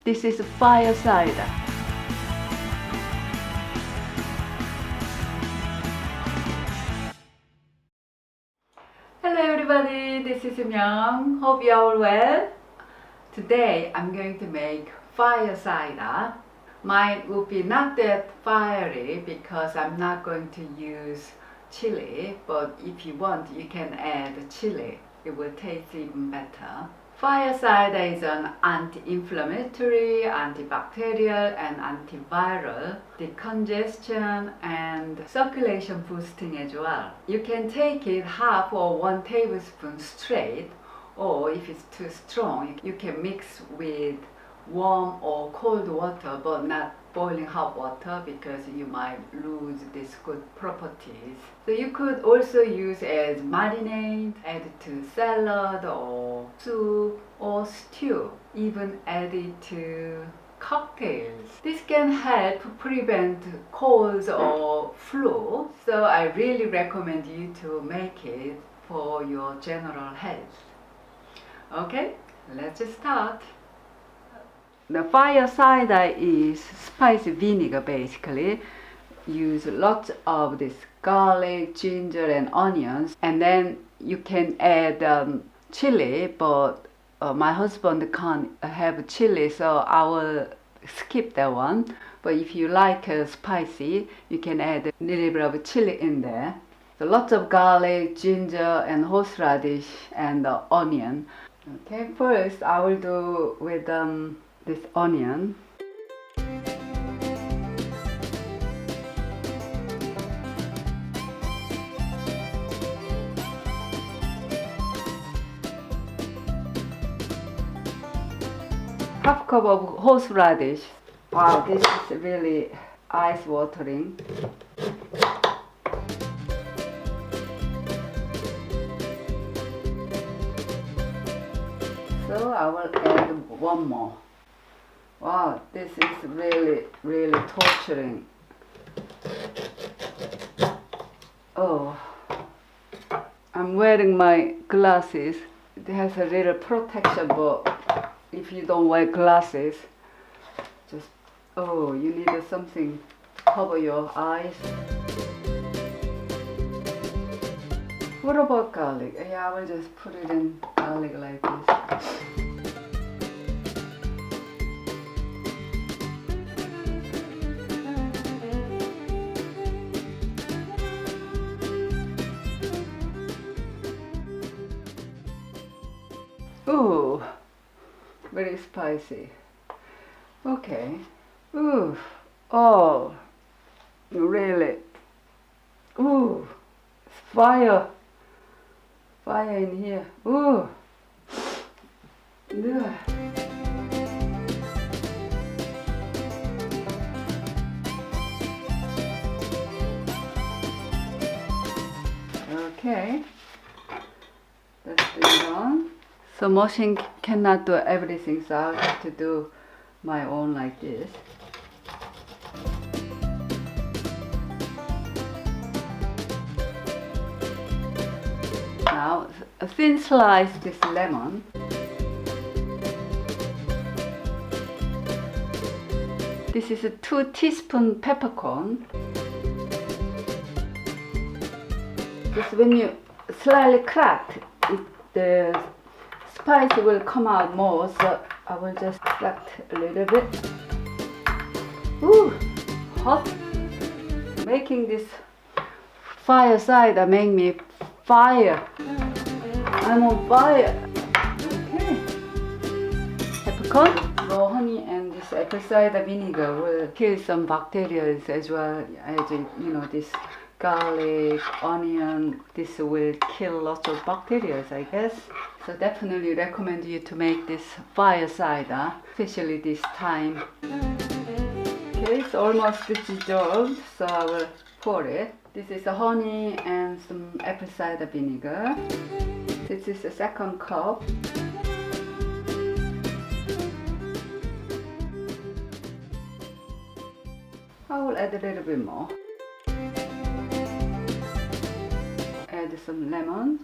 This is fire cider. Hello everybody, this is Myung. Hope you are all well. Today I'm going to make fire cider. Mine will be not that fiery because I'm not going to use chili, but if you want you can add chili. It will taste even better. Fire cider is an anti-inflammatory, antibacterial and antiviral, decongestion and circulation boosting as well. You can take it half or 1 tablespoon straight, or if it's too strong you can mix with warm or cold water, but not boiling hot water because you might lose these good properties. So you could also use as marinade, add to salad or soup or stew, even add it to cocktails. This can help prevent colds or flu, so I really recommend you to make it for your general health. Okay, let's start. The fire cider is spicy vinegar basically. Use lots of this garlic, ginger and onions, and then you can add chili, but my husband can't have chili, so I will skip that one. But if you like spicy, you can add a little bit of chili in there. So lots of garlic, ginger and horseradish and onion. Okay, first I will do with this onion. Half cup of horseradish. Wow, this is really eye-watering. So I will add one more. Wow, this is really torturing. Oh, I'm wearing my glasses. It has a little protection, but if you don't wear glasses, just, oh, you need something to cover your eyes. What about garlic? Yeah, I will just put it in garlic like this. Ooh, very spicy. Okay. Ooh, oh, really. Ooh, fire in here. Ooh. Yeah. Okay, that's been done. So machine cannot do everything, so I have to do my own like this. Now, a thin slice this lemon. This is a 2 teaspoon peppercorn. Just when you slightly crack, the spice will come out more, so I will just extract a little bit. Ooh, hot. Making this fire cider make me fire. I'm on fire. Okay. Peppercorn, raw honey, and this apple cider vinegar will kill some bacteria as well as, you know, this garlic, onion. This will kill lots of bacteria, I guess. So definitely recommend you to make this fire cider, especially this time. Okay, it's almost dissolved, so I will pour it. This is the honey and some apple cider vinegar. This is the second cup. I will add a little bit more. Add some lemon.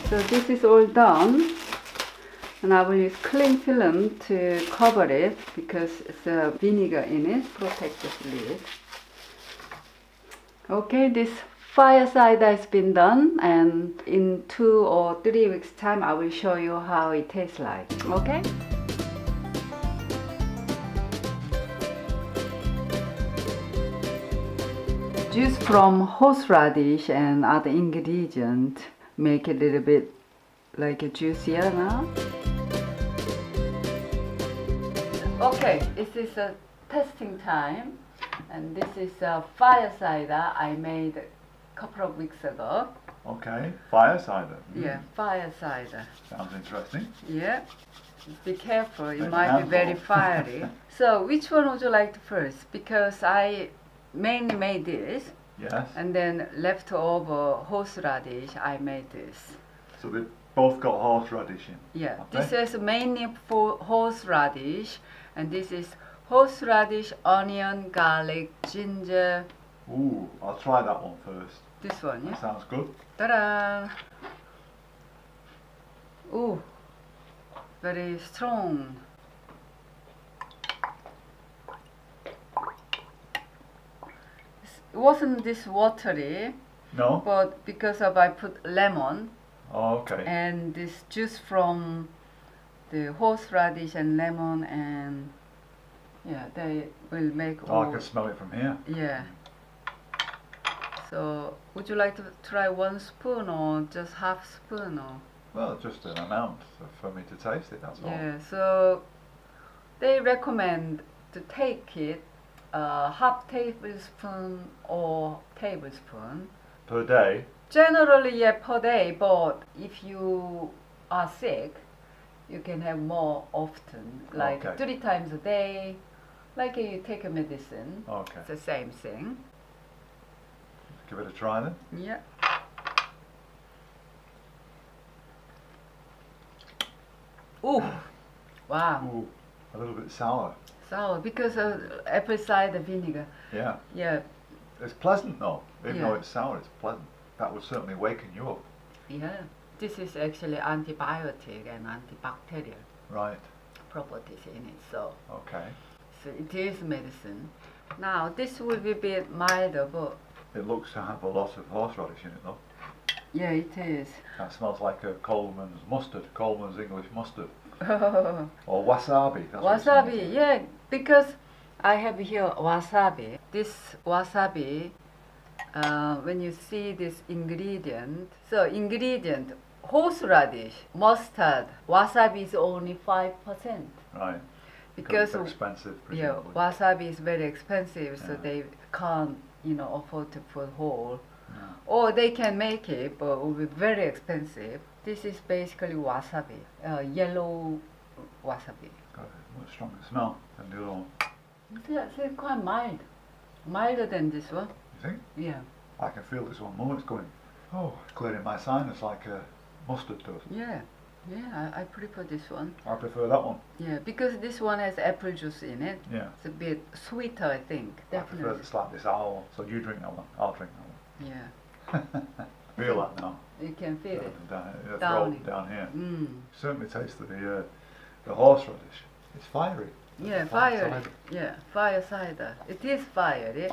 So this is all done, and I will use cling film to cover it because it's a vinegar in it, protect the lid. Okay, this fire cider has been done, and in 2 or 3 weeks time I will show you how it tastes like. Okay? Juice from horseradish and other ingredients make it a little bit like a juicier now. Okay, this is a testing time, and this is a fire cider I made a couple of weeks ago. Okay, fire cider. Yeah, fire cider. Sounds interesting. Yeah, be careful, it Make a might be very handful. fiery. So which one would you like first? Because I mainly made this, Yes. and then leftover horseradish I made this. So they've both got horseradish in. Yeah, Okay. this is mainly for horseradish, and this is horseradish, onion, garlic, ginger. Ooh, I'll try that one first. This one, yeah. That sounds good. Ta-da! Ooh, very strong. Wasn't this watery, No? but because of I put lemon Oh, okay. and this juice from the horseradish and lemon, and yeah, they will make Oh, I all. can smell it from here. Yeah. So, would you like to try 1 spoon or just half spoon or? Well, just an amount for me to taste it, that's all. Yeah. So, they recommend to take it half tablespoon or tablespoon. Per day? Generally, yeah, per day. But if you are sick, you can have more often, like Okay. 3 times a day. Like you take a medicine. Okay. It's the same thing. Give it a try then. Yeah. Ooh, wow, Ooh, a little bit sour. sour because of apple cider vinegar. Yeah. Yeah, It's pleasant though. Even though Yeah. it's sour, it's pleasant. That would certainly waken you up. yeah. This is actually antibiotic and antibacterial Right. properties in it, so Okay. it is medicine. Now this will be a bit milder, but It looks to have a lot of horseradish in it though. yeah, it is. That smells like a Coleman's mustard, Coleman's English mustard. Or wasabi. That's what it smells Wasabi, like. yeah, because I have here wasabi. This wasabi, when you see this ingredient, so ingredient, horseradish, mustard, wasabi is only 5%. Right. Because it's expensive, yeah, presumably. wasabi is very expensive, so Yeah. they can't, afford to put whole. Yeah. Or they can make it, but it will be very expensive. This is basically wasabi, yellow wasabi. Got a much stronger smell than the other one. It's quite mild, milder than this one. You think? Yeah, I can feel this one more. It's going, clearing my sinus like mustard does. yeah, I prefer this one. I prefer that one. Yeah, because this one has apple juice in it. Yeah. It's a bit sweeter, I think. I prefer Definitely. the slightly sour one. So you drink that one. I'll drink that Yeah, one. Feel that now. you can feel it. Down, Downing. down here. Mm. Certainly taste the horseradish. It's fiery. Yeah, Fire fiery. cider. Yeah, fire cider. It is fiery,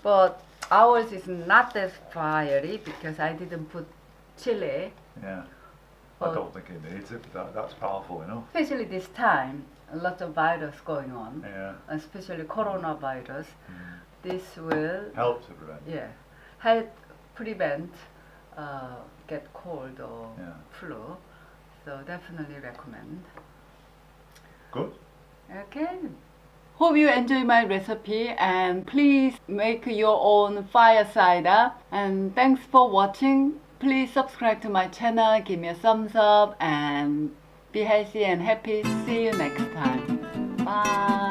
but ours is not as fiery because I didn't put chili. Yeah. Oh. I don't think it needs it, but that's powerful enough. Especially this time, a lot of virus going on, Yeah. especially coronavirus. Mm. This will, Help to prevent. yeah, help prevent get cold or Yeah. flu. So definitely recommend. Good. Okay. Hope you enjoy my recipe, and please make your own fire cider. And thanks for watching. Please subscribe to my channel, give me a thumbs up, and be healthy and happy. See you next time. Bye.